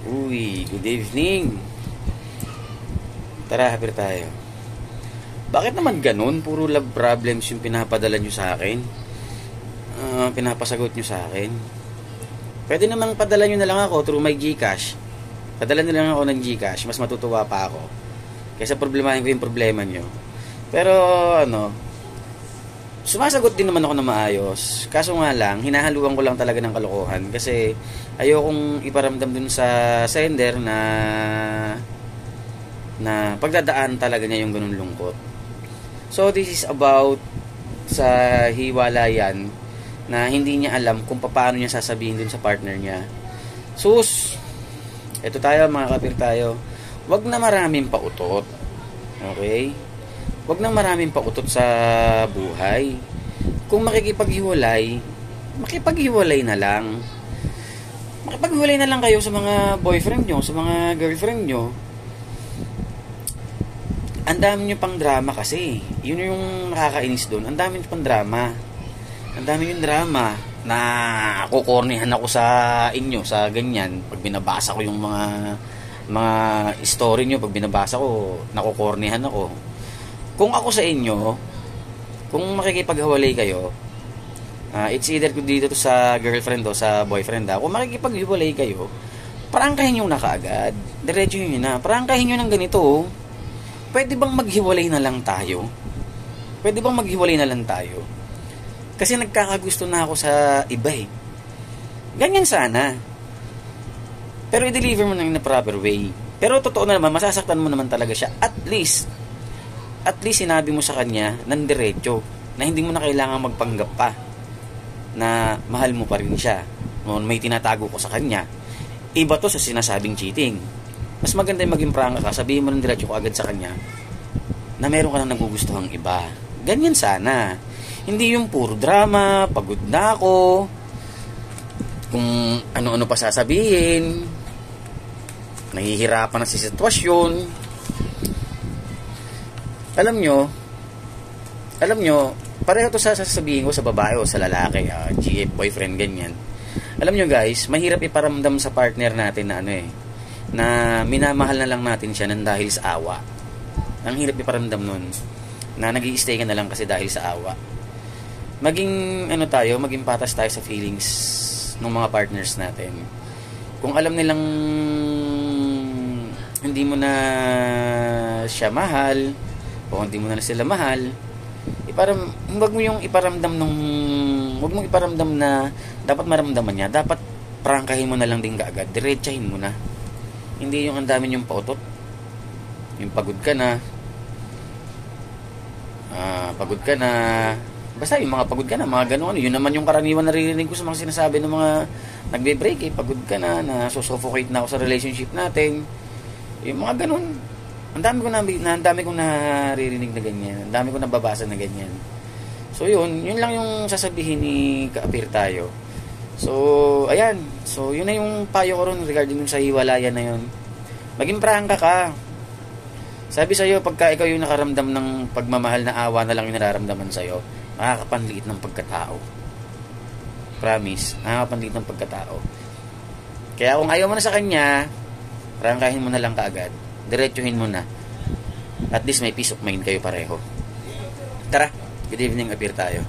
Uy, good evening. Tara, hapir tayo. Bakit naman ganun? Puro love problems yung pinapadala nyo sa akin. Pinapasagot nyo sa akin. Pwede namang padala nyo na lang ako through my Gcash. Padala nyo lang ako ng Gcash. Mas matutuwa pa ako kaysa problemahin ko yung problema nyo. Pero sumasagot din naman ako na maayos. Kaso nga lang, hinahaluan ko lang talaga ng kalokohan. Kasi ayokong iparamdam dun sa sender na pagdadaan talaga niya yung ganun lungkot. So this is about sa hiwalayan na hindi niya alam kung paano niya sasabihin dun sa partner niya. Sus, eto tayo mga kapir tayo. Wag na maraming pautot. Okay? Wag na maraming pautot sa buhay. Kung makikipaghiwalay, makipaghiwalay na lang. Makipaghiwalay na lang kayo sa mga boyfriend nyo, sa mga girlfriend nyo. Ang dami nyo pang drama kasi. Yun yung nakakainis doon. Ang dami nyo pang drama. Ang dami yung drama na kukornihan ako sa inyo, sa ganyan. Pag binabasa ko yung mga story nyo, pag binabasa ko, nakukornihan ako. Kung ako sa inyo, kung makikipaghiwalay kayo, it's either dito to sa girlfriend o sa boyfriend. Kung makikipaghiwalay kayo, prangkahin nyo na kaagad. Diretso nyo na. Prangkahin nyo ng ganito. Pwede bang maghiwalay na lang tayo? Pwede bang maghiwalay na lang tayo? Kasi nagkakagusto na ako sa iba eh. Ganyan sana. Pero i-deliver mo na in a proper way. Pero totoo na naman, masasaktan mo naman talaga siya. At least sinabi mo sa kanya ng diretso na hindi mo na kailangan magpanggap pa na mahal mo pa rin siya. May tinatago ko sa kanya. Iba to sa sinasabing cheating. Mas maganda yung maging prangka ka, sabihin mo ng diretso ko agad sa kanya na meron ka nang nagugustuhang iba. Ganyan sana. Hindi yung puro drama, pagod na ako, kung ano-ano pa sasabihin, nahihirapan na sa sitwasyon. Alam nyo, pareho to sa sasabihin ko sa babae o sa lalaki, GF, boyfriend, ganyan. Alam nyo guys, mahirap iparamdam sa partner natin na na minamahal na lang natin siya nang dahil sa awa. Ang hirap iparamdam nun, na nag-i-stay ka na lang kasi dahil sa awa. Maging maging patas tayo sa feelings ng mga partners natin. Kung alam nilang hindi mo na siya mahal, o hindi mo na sila mahal, huwag mo yung iparamdam huwag mong iparamdam na dapat maramdaman niya. Dapat prangkahin mo na lang din kaagad, diretsahin mo na. Hindi yung ang dami yung pautot, yung pagod ka na, basta yung mga pagod ka na, mga gano'n. Yun naman yung karaniwan naririnig ko sa mga sinasabi ng mga nagbe-break, pagod ka na susuffocate na ako sa relationship natin, yung mga gano'n. Ang dami kong naririnig na ganyan. Ang dami kong nababasa na ganyan. So yun lang yung sasabihin ni Kaapir tayo. So ayan. So yun na yung payo ko ron regarding sa hiwalayan na yun. Maging prangka ka. Sabi sa'yo, pagka ikaw yung nakaramdam ng pagmamahal na awa na lang yung nararamdaman sa'yo, makakapanliit ng pagkatao. Promise, makakapanliit ng pagkatao. Kaya kung ayaw mo na sa kanya, prangkahin mo na lang kaagad. Diretsuhin mo na. At least may peace of mind kayo pareho. Tara, good evening, appear tayo.